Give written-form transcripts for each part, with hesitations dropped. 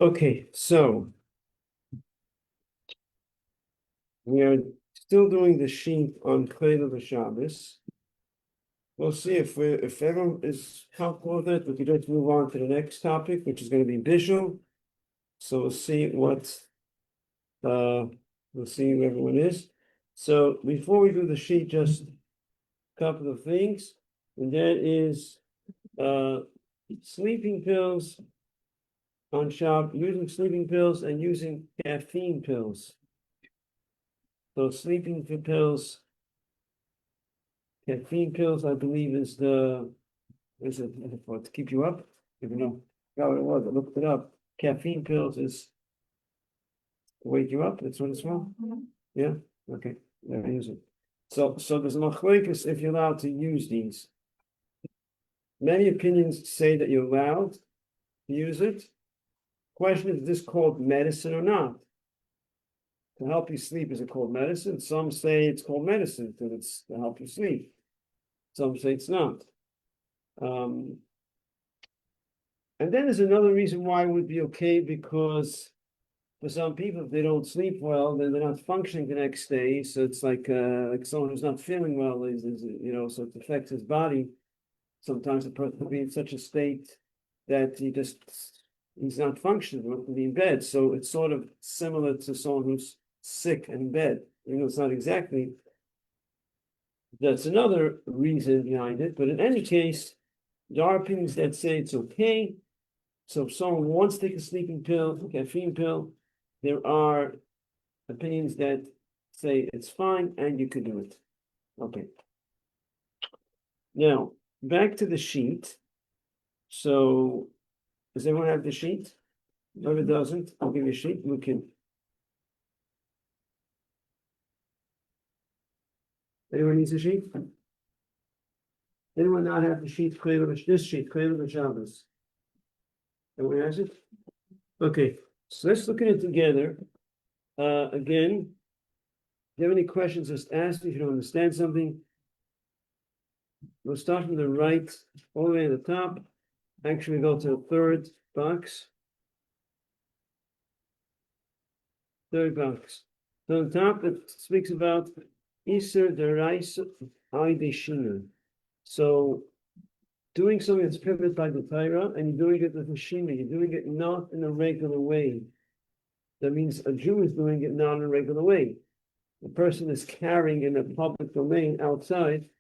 Okay, so we are still doing the sheet on Kislev Shabbos. We'll see if everyone is comfortable with it. We could just move on to the next topic, which is going to be visual. So we'll see uh we'll see where everyone is. So before we do the sheet, just a couple of things, and that is uh sleeping pills on Shabbos, using sleeping pills and using caffeine pills. So sleeping pills. Caffeine pills, I believe, is it for to keep you up? Even though what it was, I looked it up. Caffeine pills is to wake you up. That's what it's for. Yeah. Okay. Yeah, I use it. So there's a machlokes if you're allowed to use these. Many opinions say that you're allowed to use it. Question is this called medicine or not? To help you sleep, is it called medicine? Some say it's called medicine because it's to help you sleep. Some say it's not. Um, And then there's another reason why it would be okay, because for some people, if they don't sleep well, then they're not functioning the next day. So it's like someone who's not feeling well so it affects his body. Sometimes a person will be in such a state that he's not functioning, he can be in bed. So it's sort of similar to someone who's sick in bed. It's not exactly. That's another reason behind it. But in any case, there are opinions that say it's okay. So if someone wants to take a sleeping pill, a caffeine pill, there are opinions that say it's fine and you could do it. Okay. Now, back to the sheet. So does everyone have the sheet? Whoever doesn't, I'll give you a sheet. We can. Anyone needs a sheet? Anyone not have the sheet? This sheet, Kislev Shabbos. Everyone has it? Okay. So let's look at it together. Again, if you have any questions, just ask me. If you don't understand something, we'll start from the right all the way to the top. Actually, go to the third box. Third box. So on top, it speaks about Iser Deraisa Aideshina. So doing something that's prohibited by the Torah, and you're doing it with a shina, you're doing it not in a regular way. That means a Jew is doing it not in a regular way. The person is carrying in a public domain outside,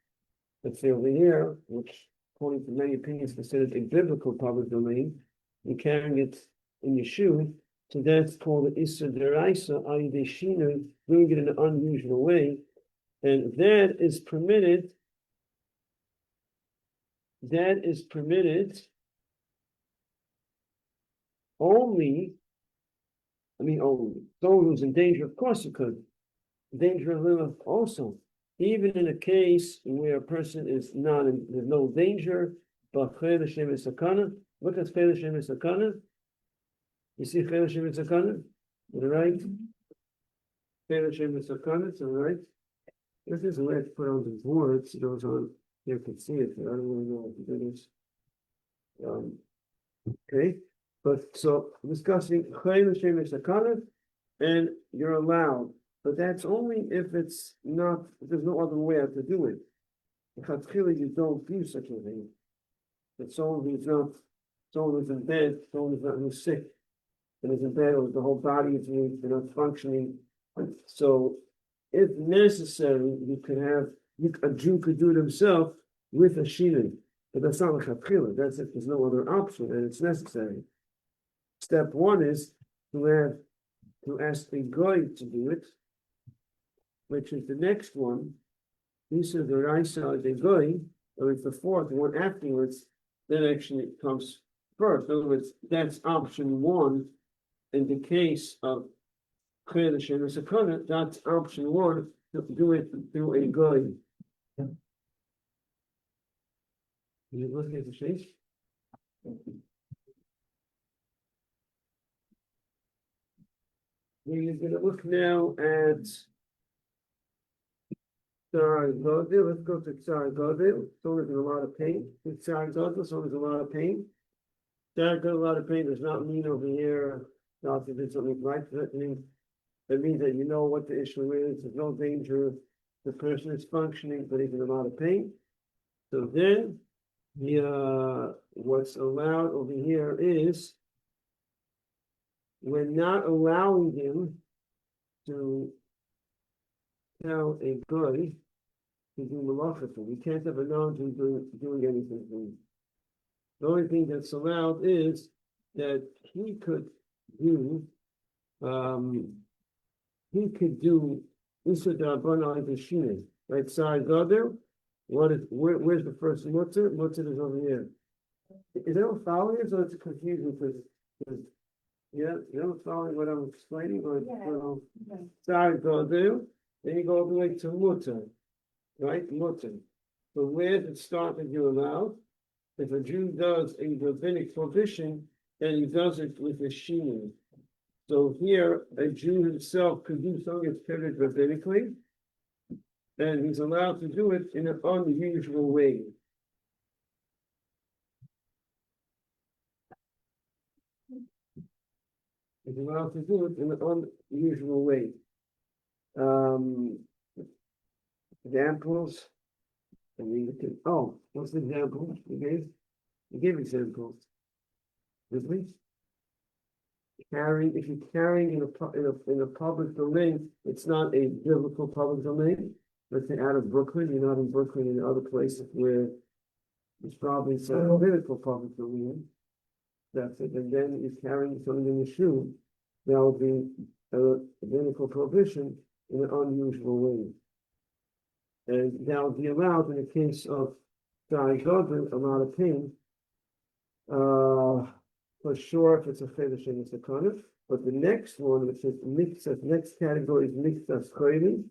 let's say over here, which according to many opinions considered a biblical public domain, you're carrying it in your shoe. So that's called the Issa Deraisa, Ayideshina, doing it in an unusual way. And that is permitted only, someone who's in danger, of course you could. Danger of life also. Even in a case where a person is not in, there's no danger, but Chayil Hashem is sakana. Look at Chayil Hashem is sakana. You see Chayil Hashem is sakana? To the right. Chayil Hashem is sakana, to the right. This is a way to put on the board, so those on here can see it. I don't really know what to do this. Okay, but so discussing Chayil Hashem is sakana, and you're allowed. But that's only if it's not, if there's no other way to do it. You don't do such a thing. That someone who's in bed, who's sick, and is in bed, or the whole body is weak, they're not functioning. So, if necessary, a Jew could do it himself with a shina. But that's not like a that's if there's no other option and it's necessary. Step one is to ask a guy to do it, which is the next one. These are the Raisa the Goy, or it's the fourth one afterwards, that actually comes first. In other words, that's option one in the case of Chayil Hashem Sakana, that's option one, to do it through a Goy. Yeah. You looking at the sheet? We're going to look now at Tsar Godil. Let's go to Tsar Godil. Someone is in a lot of pain. Tsar Godil, someone is in a lot of pain. That got a lot of pain does not mean over here, not to do something life threatening. That means that you know what the issue is, there's no danger, the person is functioning, but he's in a lot of pain. So then, what's allowed over here is we're not allowing him to tell a guy to do malacha. We can't have a non-Jew doing anything for him. The only thing that's allowed is that he could do Isur D'Rabbanan the Shine, right side other. Where's the first mutter? Mutter is over here. Is that what following is, or it's confusing because yeah, you know following what I'm explaining, or side other, then you go all the way to mutter, right? Mutter. So where does it start that you're allowed? If a Jew does a rabbinic prohibition, and he does it with a sheen. So here, a Jew himself could do something that's prohibited rabbinically, and he's allowed to do it in an unusual way. He's allowed to do it in an unusual way. Examples. What's the example you gave examples. With me? If you're carrying in a public domain, it's not a biblical public domain. Let's say out of Brooklyn, you're not in Brooklyn, in other places where it's probably some biblical public domain. That's it. And then you're carrying something in the shoe, that will be a biblical prohibition in an unusual way. And that will be allowed in the case of Shai Godin, a lot of pain. For sure, if it's a fetish and it's a conif. But the next one, which is mixas, next category is mixas choilim.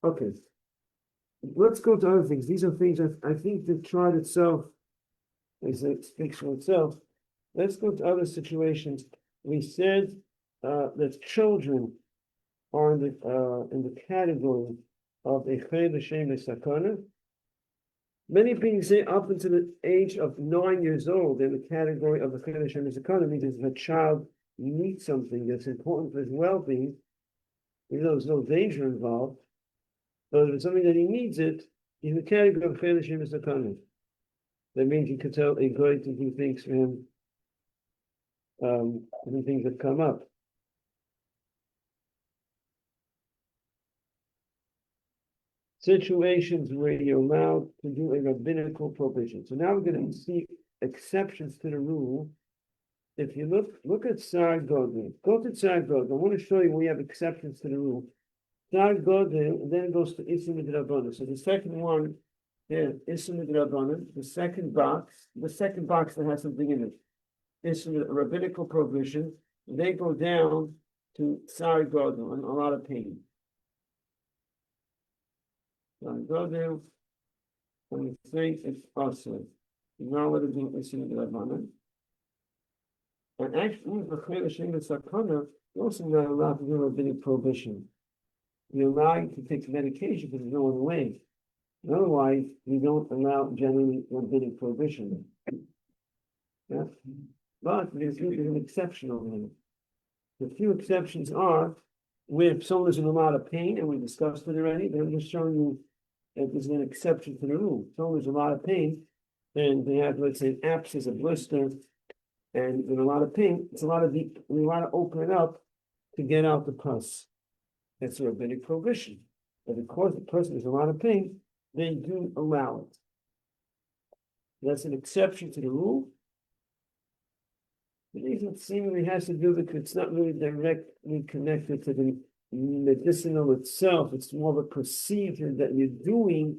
Okay. Let's go to other things. These are things I think the chart itself speaks for itself. Let's go to other situations. We said that children are in the category of a chayil l'shem sakana. Many people say up until the age of 9 years old, in the category of the chayil l'shem sakana, means if a child needs something that's important for his well-being, even though there's no danger involved, but if it's something that he needs it, he's in the category of chayil l'shem sakana. That means you could tell a guy to do things for him, different things that come up. Situations where you're allowed to do a rabbinical prohibition. So now we're going to see exceptions to the rule. If you look at Tsar Godin, go to Tsar Godin. I want to show you we have exceptions to the rule. Tsar Godin, and then it goes to Isur Midrabanan. So the second one, there, Isur Midrabanan, the second box that has something in it, Isur rabbinical prohibition. They go down to Tsar Godin on a lot of pain. So I go there and we say it's also. You know what to do Isur Midrabanan. And actually, the chayil l'shem sakana, you're also not allowed to do a rabbinic prohibition. You're allowed to take medication because there's no other way. Otherwise, we don't allow generally rabbinic prohibition. Yeah? But there's an exception over here. The few exceptions are where someone is in a lot of pain, and we discussed it already. They're just showing you that there's an exception to the rule. Someone is in a lot of pain, and they have, let's say, an abscess, a blister, and in a lot of pain, we want to open it up to get out the pus. That's a rabbinic prohibition. But because the person is in a lot of pain, they do allow it. That's an exception to the rule. The reason it seemingly has to do with it's not really directly connected to the medicinal itself. It's more of a procedure that you're doing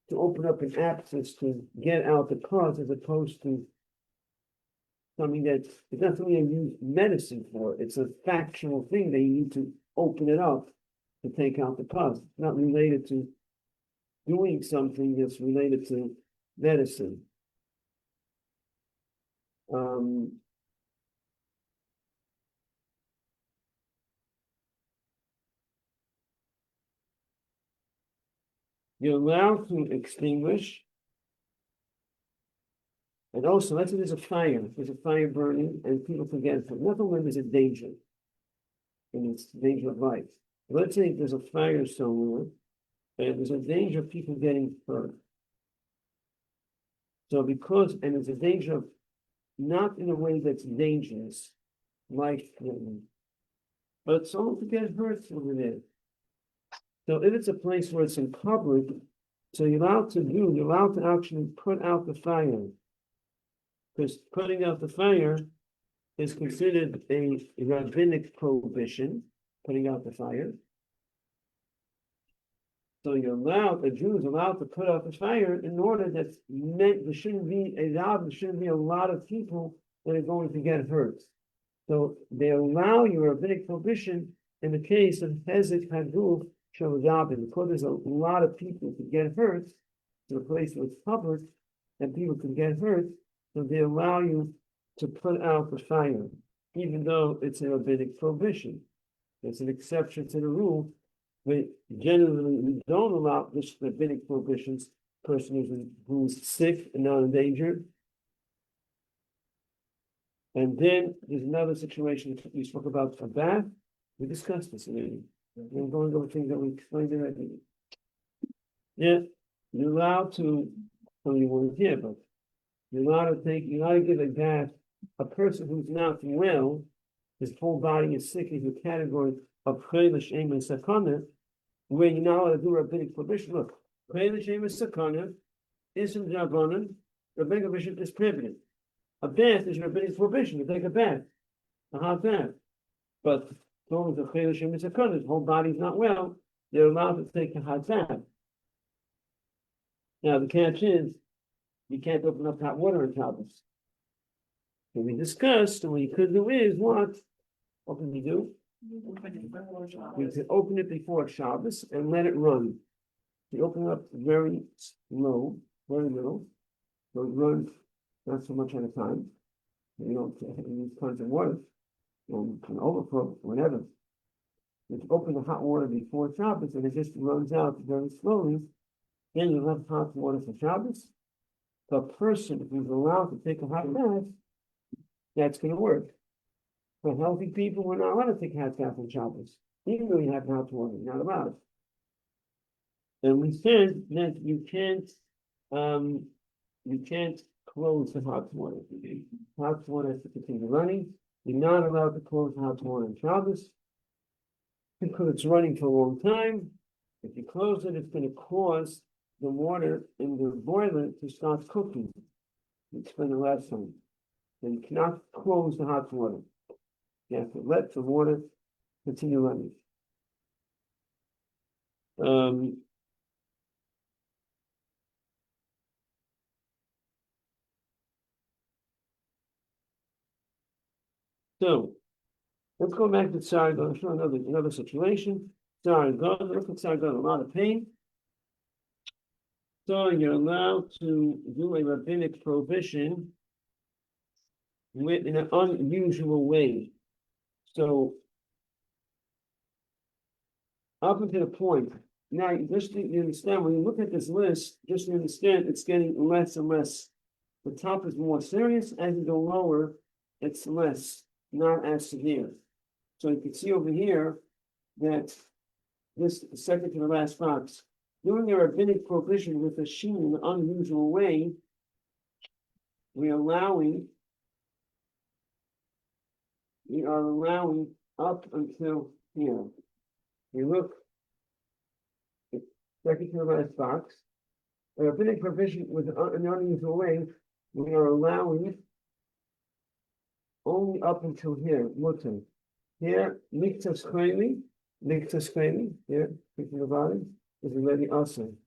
to open up an abscess to get out the pus, as opposed to something that it's not something you use medicine for. It's a factual thing that you need to open it up to take out the pus. It's not related to doing something that's related to medicine. You're allowed to extinguish And also, let's say there's a fire burning, and people forget it. Not only there's a danger, and it's danger of life. Let's say there's a fire somewhere, and there's a danger of people getting hurt. So and there's a danger of, not in a way that's dangerous, life-threatening, but someone could get hurt over there. So if it's a place where it's in public, so you're allowed to actually put out the fire. Because putting out the fire is considered a rabbinic prohibition, putting out the fire. So a Jew is allowed to put out the fire in order that there shouldn't be a lot of people that are going to get hurt. So they allow you a rabbinic prohibition in the case of Hezek Haduf Shavadabin, because there's a lot of people who get hurt, to a place where it's public, and people can get hurt, so they allow you to put out the fire, even though it's a rabbinic prohibition. It's an exception to the rule. But generally, we don't allow this rabbinic prohibitions, person who's sick and not endangered. And then there's another situation we spoke about a bath. We discussed this already. We're going over things that we explained already. Yeah, you're allowed to, well, you weren't here, but you're allowed to give a bath. A person who's not well, his whole body is sick, is a category of chayla shema and sakana, where you're not allowed to do rabbinic prohibition. Look, chayla shema and sakana isn't rabbanan, rabbinic prohibition is prohibited. A bath is rabbinic prohibition. You take a bath, a hot bath. But as long as the chayla shema and sakana, his whole body's not well, they're allowed to take a hot bath. Now the catch is, you can't open up hot water in Shabbos. So we discussed, and what you could do is what? What can we do? You can open it before Shabbos and let it run. You open it up very slow, very little. So it runs not so much at a time. You don't use tons of water. And can overflow whenever. You open the hot water before Shabbos and it just runs out very slowly. Then you have hot water for Shabbos. The person who's allowed to take a hot bath, that's going to work. For healthy people, we're not allowed to take a hot bath on Shabbos. Even though you have hot water, you're not allowed. And we said that you can't close the hot water. Hot water has to continue running. You're not allowed to close the hot water on Shabbos because it's running for a long time. If you close it, it's going to cause the water in the boiler to start cooking. We explained the last time. And you cannot close the hot water. You have to let the water continue running. So let's go back to Sargon. I'll show another situation. Sargon, look at Sargon, a lot of pain. So you're allowed to do a rabbinic prohibition in an unusual way. So up until the point, now just you understand, when you look at this list, just to understand it's getting less and less. The top is more serious, as you go lower, it's less, not as severe. So you can see over here that this second to the last box, doing a rabbinic prohibition with a shin in an unusual way, we are allowing up until here. You look, second to the last box, a rabbinic prohibition with an unusual way, we are allowing only up until here, mutter. Here, miktas chayli, here, picking the body, is already awesome.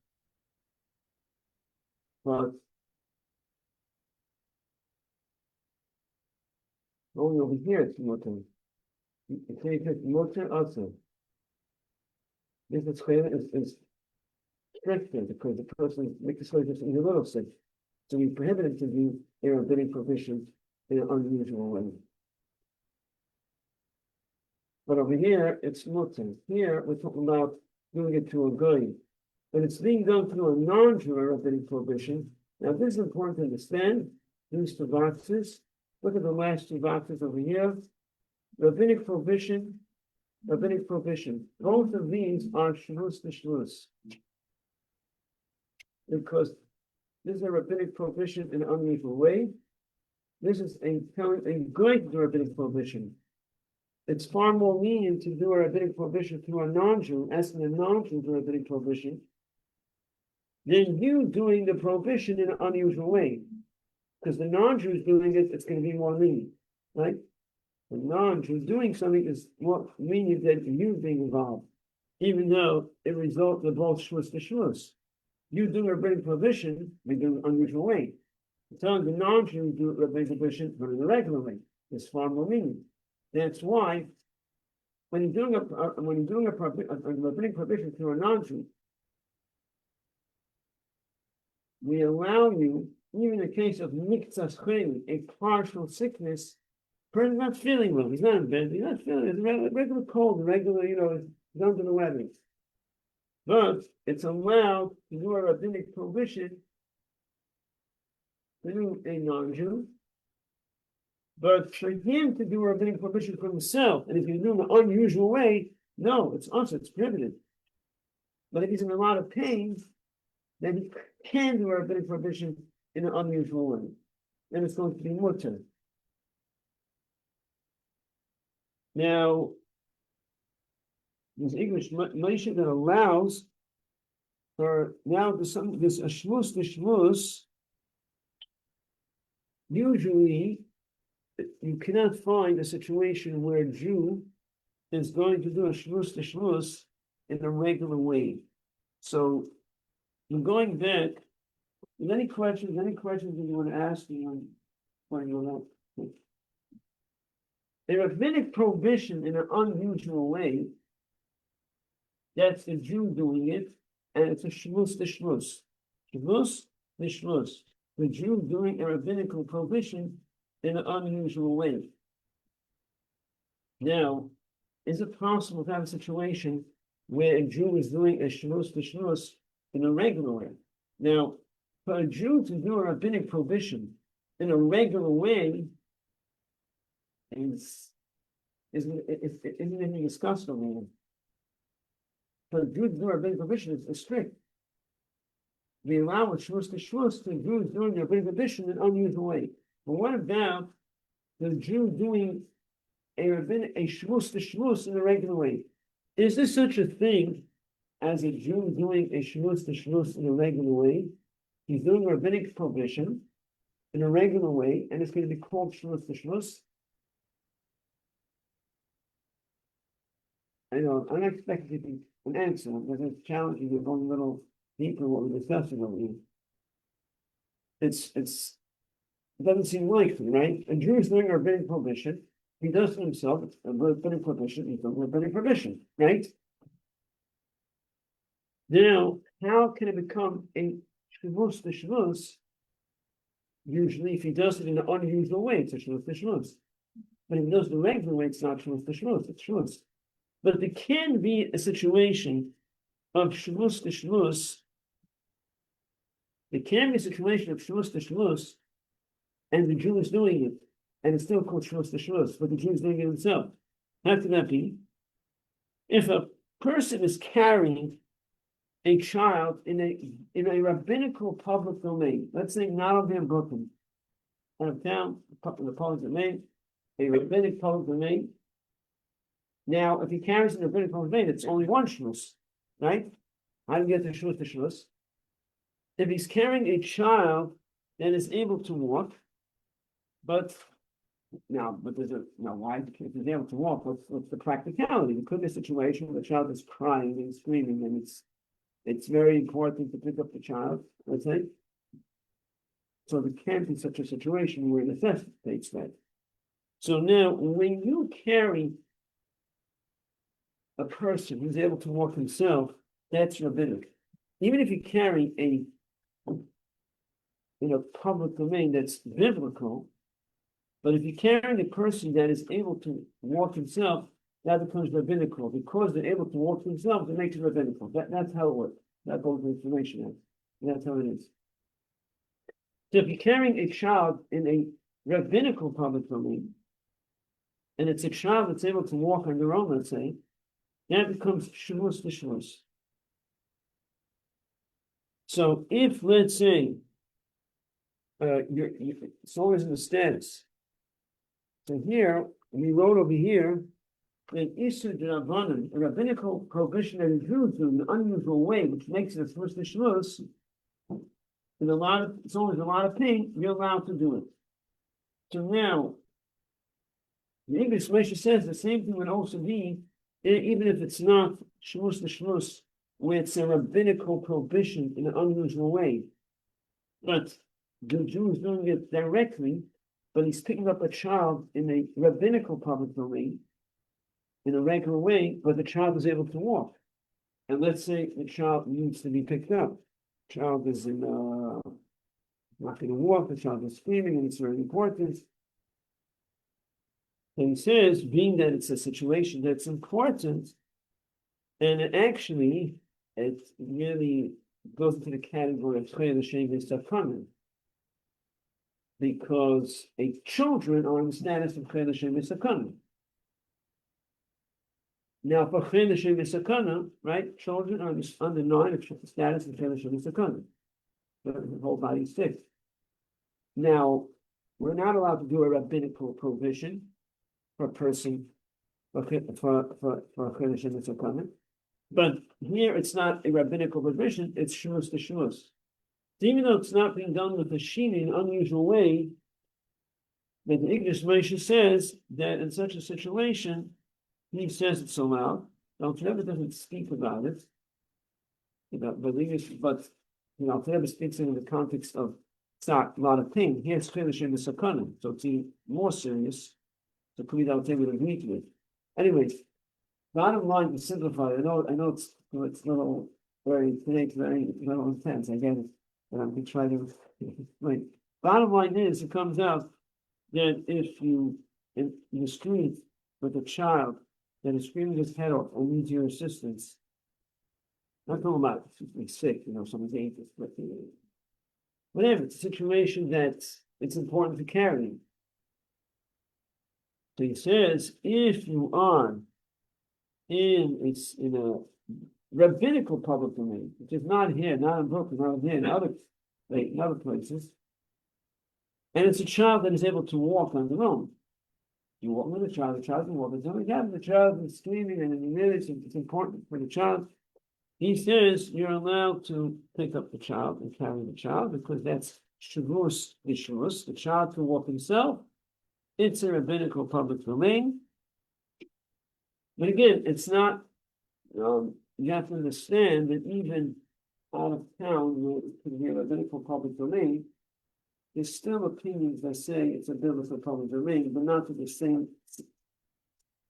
But only over here it's mutter. You take it mutter awesome. This is stricter because the person miktas chayli is a little sick. So we prohibit it to do a rabbinic prohibition in an unusual way. But over here, it's mutter. Here, we're talking about doing it to a guy. But it's being done through a non-Jew rabbinic prohibition. Now, this is important to understand. these two boxes. Look at the last two boxes over here. Rabbinic prohibition, rabbinic prohibition. Both of these are shlus to shlus. Because this is a rabbinic prohibition in an unusual way. This is a great rabbinic prohibition. It's far more lenient to do a rabbinic prohibition through a non-Jew, asking a non-Jew to a rabbinic prohibition, than you doing the prohibition in an unusual way. Because the non-Jew is doing it, it's going to be more lenient, right? The non-Jew doing something is more lenient than you being involved, even though it results in both shlus to shlus. You do a rabbinic prohibition, we do an unusual way. Telling the non-Jew to do a rabbinic prohibition, but in the regular way, it's far more lenient. That's why when you're doing a rabbinic prohibition through a non-Jew, we allow you, even in the case of miktsas chayli, a partial sickness, person's not feeling well. He's not in bed. He's not feeling. It's a regular cold, regular, he's under the weather. But it's allowed to do a rabbinic prohibition through a non-Jew. But for him to do a rabbinic prohibition for himself, and if you do it in an unusual way, no, it's also it's prohibited. But if he's in a lot of pain, then he can do a rabbinic prohibition in an unusual way. Then it's going to be mutter. Now, this English Moshe that allows for now this shvus to shvus, usually you cannot find a situation where a Jew is going to do a shvus to shvus in a regular way. So, I'm going back. Any questions that you want to ask me when you're not? A rabbinic prohibition in an unusual way, that's the Jew doing it, and it's a shvus to shvus. Shvus to shvus. The Jew doing a rabbinical prohibition in an unusual way. Now, is it possible to have a situation where a Jew is doing a shvus to shvus in a regular way? Now, for a Jew to do a rabbinic prohibition in a regular way isn't anything discussed over here. For a Jew to do a rabbinic prohibition is strict. We allow a shvus to shvus to Jews doing a rabbinic prohibition in an unusual way. But what about the Jew doing a shvus to shvus in a regular way? Is there such a thing as a Jew doing a shvus to shvus in a regular way? He's doing a rabbinic prohibition in a regular way, and it's going to be called shvus to shvus. I know, I'm not expecting an answer, because it's challenging to go a little deeper what we're discussing over here. It doesn't seem likely, right? A Jew is doing a rabbinic prohibition. He does to himself a rabbinic prohibition. He's doing a rabbinic prohibition, right? Now, how can it become a shvus to shvus? Usually, if he does it in an unusual way, it's a shvus to shvus. But if he does it the regular way, it's not shvus to shvus, it's shvus. But there can be a situation of shvus to shvus. There can be a situation of shvus to shvus, and the Jew is doing it, and it's still called shvus to shvus, but the Jew is doing it himself. How can that be? If a person is carrying a child in a rabbinical public domain, let's say not over in Brooklyn, out of town, in the public domain, a rabbinic public domain. Now, if he carries in a rabbinic public domain, it's only one shvus, right? How do you get the shvus to shvus? If he's carrying a child that is able to walk, but why? If he's able to walk, what's the practicality? It could be a situation where the child is crying and screaming, and it's very important to pick up the child, let's say. So there can't be such a situation where it necessitates that. So now, when you carry a person who's able to walk himself, that's rabbinic. Even if you carry in a public domain that's biblical, but if you carry a person that is able to walk himself, that becomes rabbinical. Because they're able to walk themselves, it makes it rabbinical. That's how it works. That's all the information is. That's how it is. So if you're carrying a child in a rabbinical public domain, and it's a child that's able to walk on their own, let's say, that becomes shvus l'shvus. So if, let's say, it's always in the status. So here, we wrote over here, that Isur D'Rabbanan, a rabbinical prohibition that is used in an unusual way, which makes it a shvus l'shvus, it's always a lot of pain, you're allowed to do it. So now, the English Moshe says the same thing would also be, even if it's not shvus l'shvus, where it's a rabbinical prohibition in an unusual way. But the Jew is doing it directly, but he's picking up a child in a rabbinical public domain, in a regular way, but the child is able to walk. And let's say the child needs to be picked up. The child is not going to walk, the child is screaming, and it's very important. And he says, being that it's a situation that's important, and it really goes into the category of Chayei L'Shem V'Sakana, because children are in the status of Chayei L'Shem V'Sakana. Now, for Chayei L'Shem V'Sakana, right, children are under 9 of the status of Chayei L'Shem V'Sakana. The whole body is sick. Now, we're not allowed to do a rabbinical prohibition for a person for Chayei L'Shem V'Sakana. But here it's not a rabbinical prohibition, it's shvus l'shvus. So even though it's not being done with a shini in an unusual way, but the English Moshe says that in such a situation, he says it so loud, Alter Rebbe doesn't speak about it, but Alter Rebbe speaks in the context of it's not a lot of pain. Here it's Chayei L'Shem V'Sakana, so it's even more serious. So please Alter Rebbe would agree to it. Anyways, bottom line, to simplify, I know it's a little very intense, I get it, but I'm going to try to, right. Bottom line is, it comes out that if you, in the street with a child that is screaming his head off and needs your assistance, not talking about being sick, someone's ages, but whatever, it's a situation that it's important to carry. So he says, if you are in a rabbinical public domain, which is not here, not in Brooklyn, not here, in other places, and it's a child that is able to walk on their own. You walk with the child can walk. The child is screaming, and really it's important for the child. He says you're allowed to pick up the child and carry the child because that's shvus l'shvus. The child can walk himself. It's a rabbinical public domain. But again, it's not, you have to understand that even out of town, where it can be a rabbinical public domain, there's still opinions that say it's a biblical public domain, but not to the same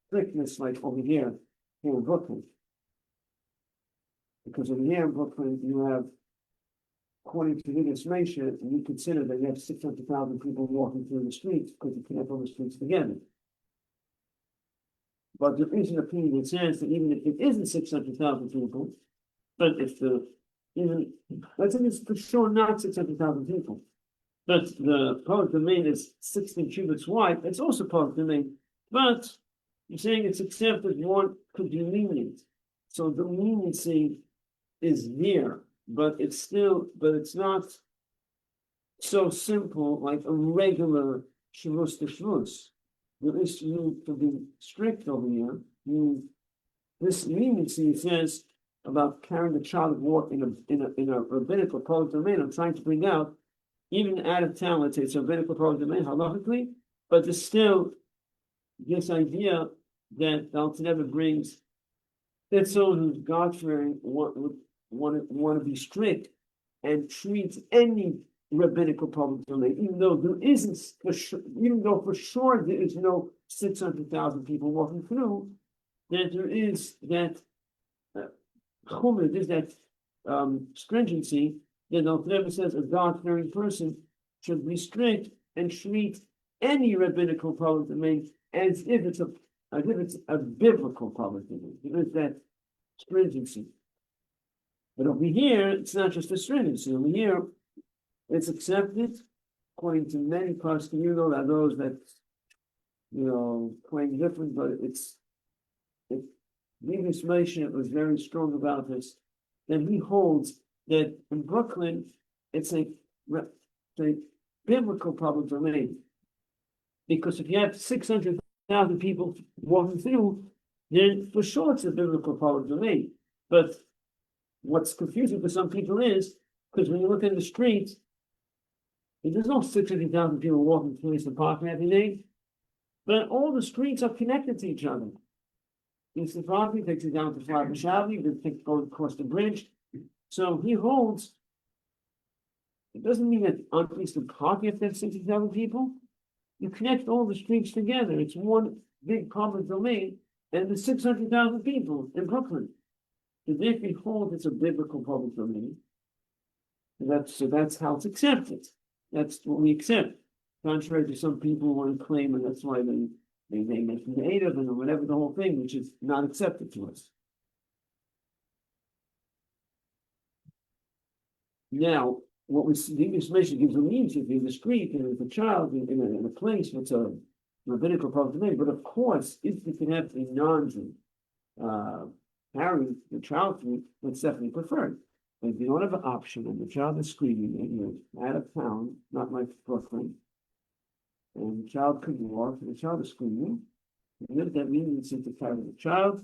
strictness like over here in Brooklyn. Because over here in Brooklyn, you have, according to English Moshe, you consider that you have 600,000 people walking through the streets because you connect all the streets together. But there is an opinion that says that even if it isn't 600,000 people, but let's say it's for sure not 600,000 people, but the public domain is 16 cubits wide, it's also public domain. But you're saying it's accepted, one could be lenient. So the leniency is there, but it's not so simple like a regular shvus to shvus. There is you to be strict over here. This leniency says about carrying the child and walk in a rabbinical public domain. I'm trying to bring out, even out of town, let's say it's a rabbinical public domain halachically, but there's still this idea that Alter Rebbe brings that someone who's God-fearing would want to be strict and treat any rabbinical public domain, even though for sure there is no 600,000 people walking through, that there is that there's that stringency that Alter Rebbe says a God-fearing person should be strict and treat any rabbinical public domain as if it's a biblical public domain. There is that stringency. But over here, it's not just a stringency. Over here, it's accepted according to many parts, there are those that, claim different, but Rabbi Osdoba was very strong about this. Then he holds that in Brooklyn, it's a biblical public domain. Because if you have 600,000 people walking through, then for sure it's a biblical public domain. But what's confusing for some people is, because when you look in the streets, there's no 600,000 people walking through the park every day, but all the streets are connected to each other. Eastern Park takes you down to Florida Shabbos, you can go across the bridge. So he holds, it doesn't mean that on Eastern Park you have to have 60,000 people. You connect all the streets together. It's one big public domain, and there's 600,000 people in Brooklyn. So if we hold it's a biblical public domain, that's how it's accepted. That's what we accept. Contrary to some people who want to claim, and that's why they make creative and whatever the whole thing, which is not accepted to us. Now, what we see, the information gives a means if you're in the street and there's a child in a place with a rabbinical public domain. But of course, if you can have a non-Jew carry the child through, that's definitely preferred. But if you don't have an option and the child is screaming and you're out of town, not like Brooklyn, and the child could walk and the child is screaming, that means to carry the child.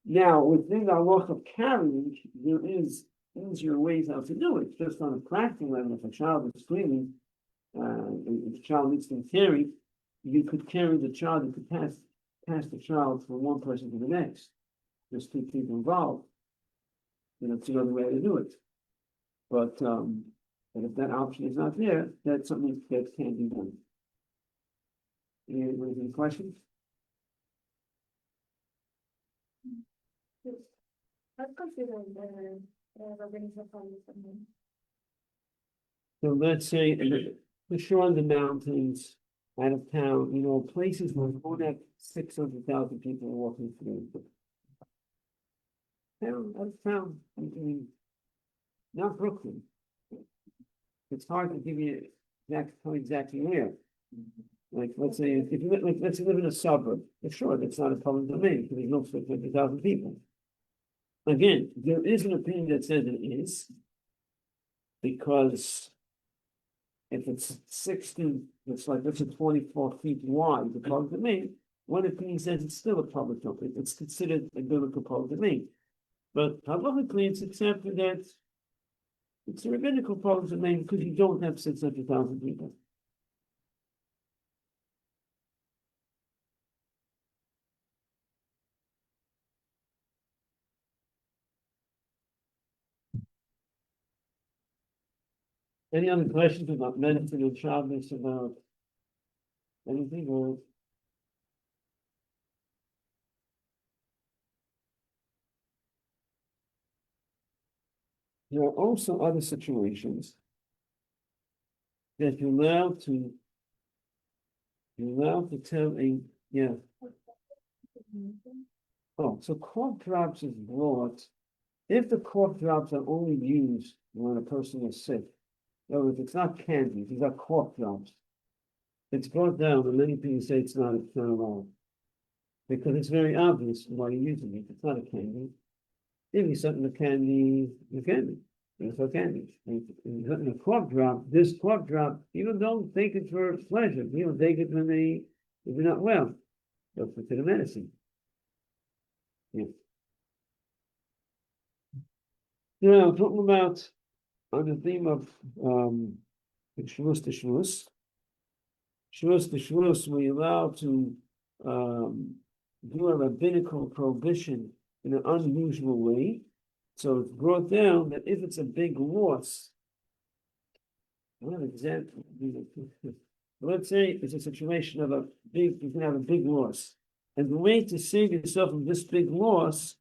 Now, within the halacha of carrying, there is easier ways how to do it. Just on a practical level, if a child is screaming, if the child needs to be carried, you could carry the child, you could pass the child from one person to the next. Just keep people involved. It's another way to do it. But if that option is not there, that's something that can be done. Any questions? Let's consider the rabbinical public domain. So let's say for sure on the mountains, out of town, places where we don't have 600,000 people walking through. Town, out of town, not Brooklyn. It's hard to give you exactly where. Like, let's say, if you let's live in a suburb, for sure, that's not a public domain because there's no 600,000 people. Again, there is an opinion that says it is, because if it's 60, it's like, let's say 24 feet wide, the public domain, one opinion says it's still a public domain. It's considered a biblical public domain. But halachically, it's accepted that it's a rabbinical public domain because you don't have 600,000 people. Any other questions about medicine and Shabbos, about anything, or? There are also other situations that you're allowed to tell Oh, so cough drops is brought if the cough drops are only used when a person is sick. In other words, it's not candy, these are cough drops. It's brought down, and many people say it's not at all. Because it's very obvious why you're using it. It's not a candy. If you something a candy, you candy. It's a candy. In a cough drop, this cough drop, people don't take it for pleasure. People take it when if they're not well. They'll put it in medicine. Yeah. Now, talking about on the theme of Shabbos to Shabbos. Shabbos to Shabbos, we're allowed to do a rabbinical prohibition in an unusual way. So it's brought down that if it's a big loss, I have an example. Let's say it's a situation of you can have a big loss. And the way to save yourself from this big loss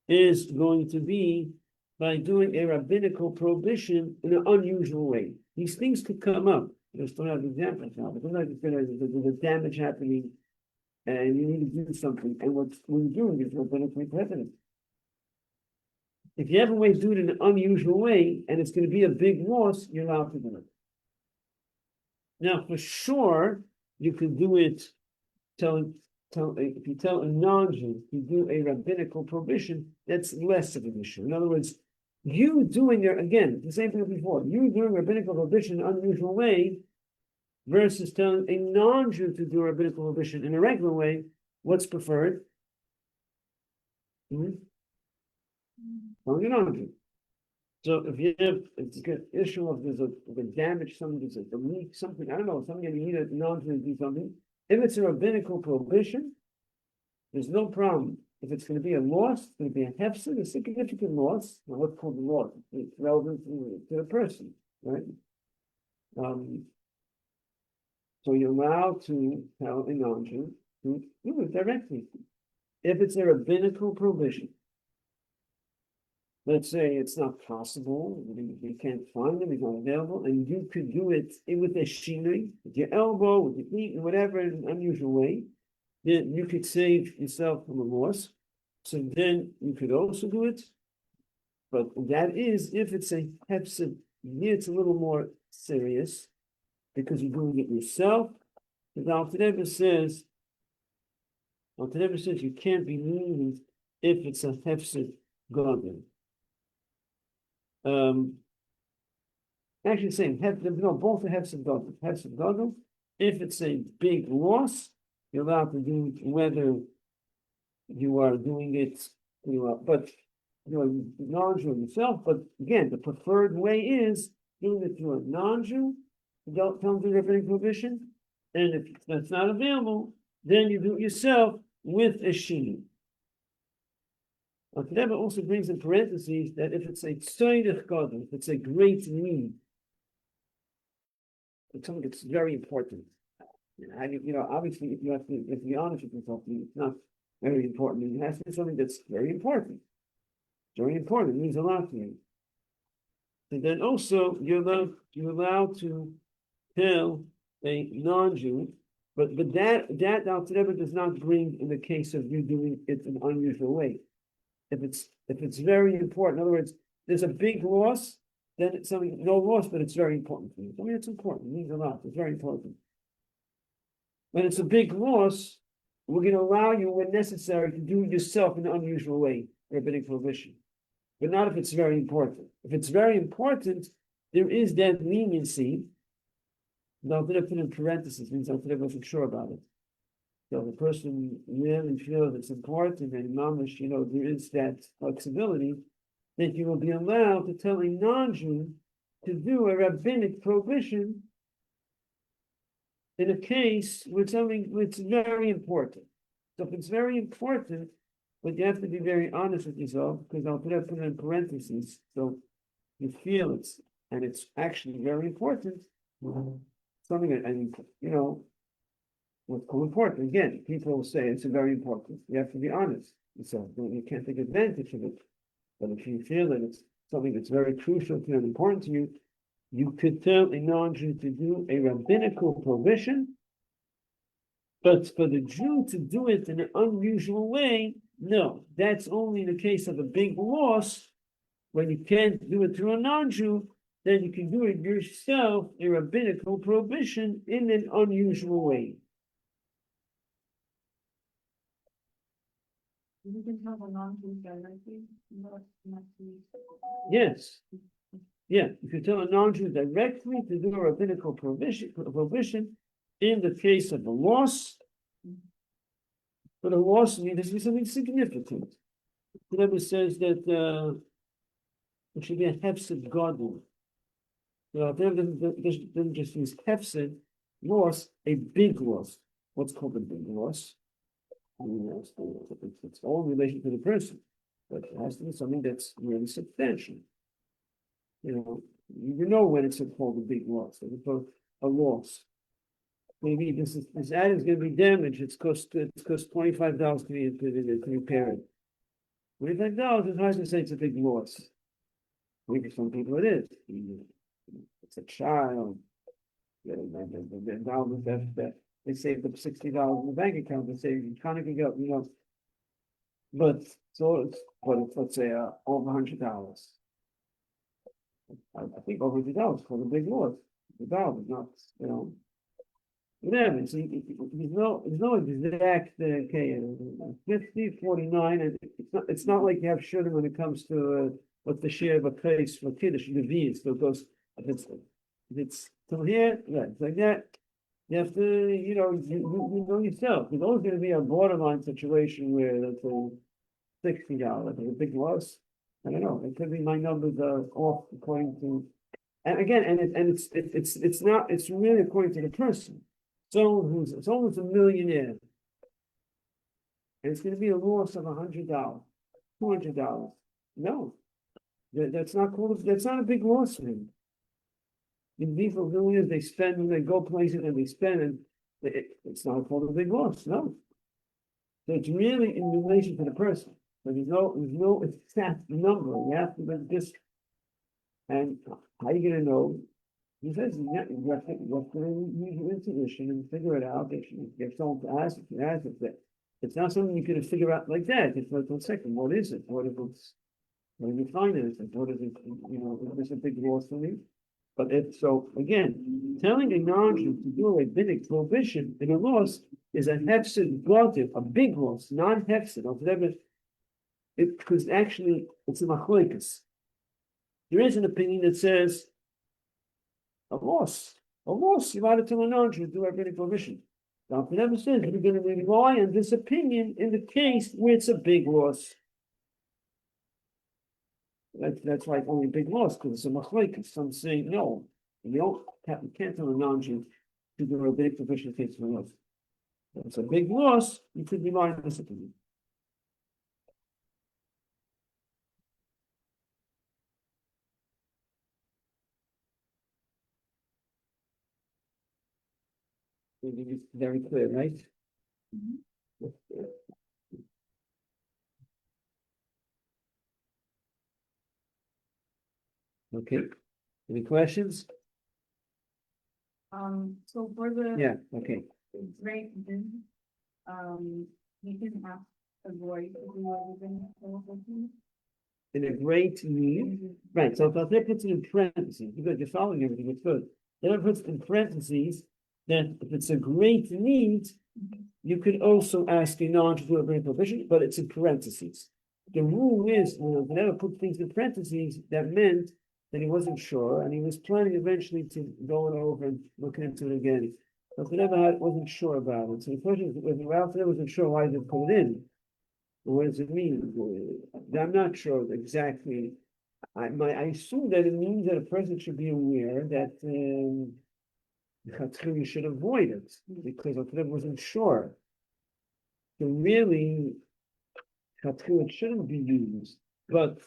is going to be by doing a rabbinical prohibition in an unusual way. These things could come up. Just don't have examples now, but there's a damage happening and you need to do something. And what you're doing is rabbinically prohibited. If you have a way to do it in an unusual way and it's going to be a big loss, you're allowed to do it. Now, for sure, you can do it. If you tell a non-Jew to do a rabbinical prohibition, that's less of an issue. In other words, you doing again the same thing as before. You doing rabbinical prohibition in an unusual way versus telling a non-Jew to do a rabbinical prohibition in a regular way. What's preferred? Telling a non-Jew. So if you have it's a good issue of there's a damage, something there's a leak, something I don't know, something you need a non-Jew to do something. If it's a rabbinical prohibition, there's no problem. If it's going to be a loss, it's going to be a hefsed, a significant loss. Now, what's called the loss? It's relevant to the person, right? So you're allowed to tell a non-Jew to do it directly. If it's a rabbinical prohibition, let's say it's not possible, you can't find them, he's not available, and you could do it with a shinui, with your elbow, with your feet, whatever, in an unusual way, then you could save yourself from a loss. So then you could also do it, but that is if it's a hefsed, it's a little more serious because you're doing it yourself. But Alter Rebbe says you can't be lenient if it's a hefsed gadol. Actually saying both the hefsed gadol. Hefsed gadol, if it's a big loss, you're allowed to do it whether you are doing it, but non-Jew yourself. But again, the preferred way is doing it to a non-Jew. You don't tell them to rabbinic prohibition, and if that's not available, then you do it yourself with a shini. Alter Rebbe also brings in parentheses that if it's a tzorich gadol, if it's a great need, it's something that's very important. Obviously, if you have to be honest with yourself, it's not very important. It has to be something that's very important. Very important. It means a lot to you. And then also, you're allowed to tell a non-Jew, but that Alter Rebbe does not bring in the case of you doing it in an unusual way. If it's very important, in other words, there's a big loss, then it's something no loss, but it's very important for you. I mean, it's important. It means a lot. It's very important. When it's a big loss, we're going to allow you, when necessary, to do it yourself in an unusual way, rabbinic prohibition. But not if it's very important. If it's very important, there is that leniency. Now, put in parentheses, means I wasn't sure about it. So the person really feels it's important, and mamish, there is that flexibility that you will be allowed to tell a non-Jew to do a rabbinic prohibition in a case with something that's very important. So if it's very important, but you have to be very honest with yourself, because I'll put it in parentheses, so you feel and it's actually very important. Something, what's called important. Again, people say it's very important. You have to be honest. So you can't take advantage of it. But if you feel that it's something that's very crucial to you and important to you, you could tell a non-Jew to do a rabbinical prohibition, but for the Jew to do it in an unusual way, no. That's only in the case of a big loss. When you can't do it through a non-Jew, then you can do it yourself, a rabbinical prohibition, in an unusual way. You can have a non-Jew directly, not Yes. Yeah, you can tell a non-Jew directly to do a rabbinical prohibition in the case of a loss. But a loss needs to be something significant. The Rebbe says that it should be a hefsed gadol. Doesn't just use hefsed, loss, a big loss. What's called a big loss? It's all in relation to the person, but it has to be something that's really substantial. You know when it's called a big loss, as opposed to a loss. Maybe this ad is going to be damaged. It's cost $25 to repair it. $25 is hard to say it's a big loss. Maybe for some people it is. It's a child. They saved up $60 in the bank account. They say you kind of can go, but let's say over $100. I think over $100 for the big loss. The dollar is not, whatever. So there's no exact, okay, 50, 49, and it's not like you have shudder when it comes to what the share of a case for kiddush, the V, so it goes, if it's till here, yeah, it's like that. You have to, you know yourself. There's always going to be a borderline situation where let's say $60, a big loss. I don't know. It could be my numbers are off according to, and again, it's not. It's really according to the person. Someone who's a millionaire, and it's going to be a loss of $100, $200. No, that's not called. That's not a big loss for him. In these millionaires, they spend and they go places and they spend, and it's not called a big loss. No, so it's really in relation to the person. But there's no exact number. You have to just, and how are you going to know? He says you have to use your intuition and figure it out. If you get someone to ask, you can ask it. It's not something you can figure out like that. It's like, 1 second, what is it? What is you finance it? What is it? Is this a big loss for me? But so again, telling a non-Jew to do a rabbinic prohibition in a loss is a hefsid gotiv, a big loss, non-hefsid, or whatever. Because actually it's a machloikas. There is an opinion that says a loss, you ought to tell a non-Jew to do a rabbinic prohibition. Now, it never says you're going to rely on this opinion in the case where it's a big loss. That's like only a big loss because it's a machlekes. Some say no, you can't tell a non-Jew to do a rabbinic prohibition in case of a loss. If it's a big loss, you could rely on this opinion. It's very clear, right? Okay. Any questions? So for the Yeah. Okay. great then, you can ask a boy to do a living. In a great need, right? So if they puts it in parentheses because you're following everything, it's good. Then it puts in parentheses that if it's a great need, you could also ask a non to do a great prohibition, but it's in parentheses. The rule is, whenever put things in parentheses, that meant that he wasn't sure, and he was planning eventually to go over and look into it again. But whenever wasn't sure about it. So the question is, when Ralph wasn't sure why they put it in. What does it mean? I'm not sure exactly. I assume that it means that a person should be aware that you should avoid it because Chatchil wasn't sure. So really, Chatchil shouldn't be used. But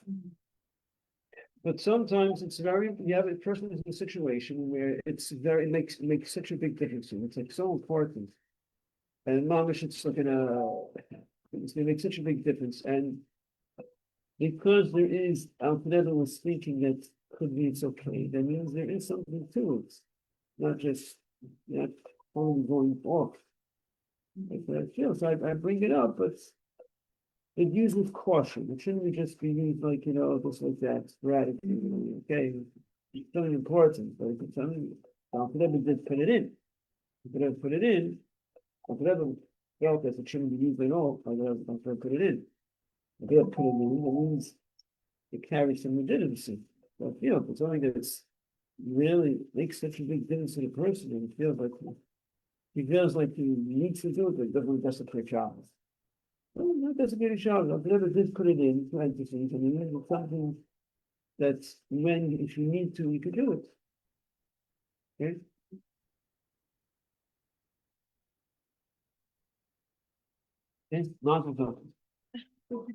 sometimes it's very, you have a person is in a situation where it makes such a big difference. It's like so important. And Mamish, it's like it's going to make such a big difference. And because there is, Alfredo was speaking that could be it's okay, that means there is something to it. Not just that only going off. Like that feels. I bring it up, but it used with caution. It shouldn't just be used like, just like that, sporadically. Okay, it's something important, but it's something Alfredo did put it in. Alfredo put it in, Alfredo felt that it shouldn't be used at all, Alfredo put it in. If you put it in, that means it carries some legitimacy. So I feel it's something that's really makes such a big difference to the person, and it feels like he feels like he needs to do it, but doesn't desecrate Shabbos. Well, not desecrating Shabbos. I've never did put it in parentheses. I mean, it's something that's when, if you need to, you could do it. Okay. Okay. Mazel tov.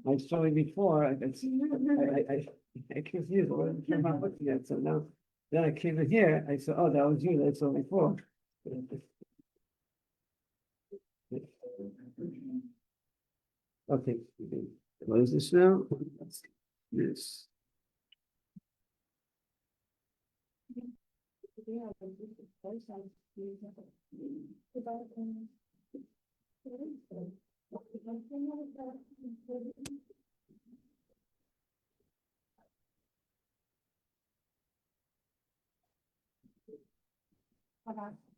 I saw it before. I confused. I wasn't sure about looking at it. So now, then I came in here. I said, "Oh, that was you. That's saw before." Okay, close this now. Yes.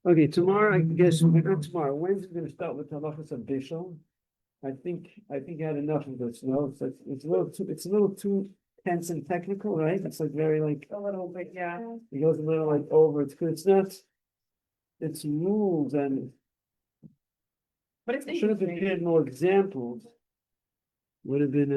Okay, tomorrow, I guess, not tomorrow, Wednesday, we're gonna start with halachas of Bishul. I think I had enough of this, no, it's a little too tense and technical, right? It's like very like, A little bit, yeah. it goes a little like over, it's good, it's not. It's rules and But it's should have interesting. prepared more examples. Would have been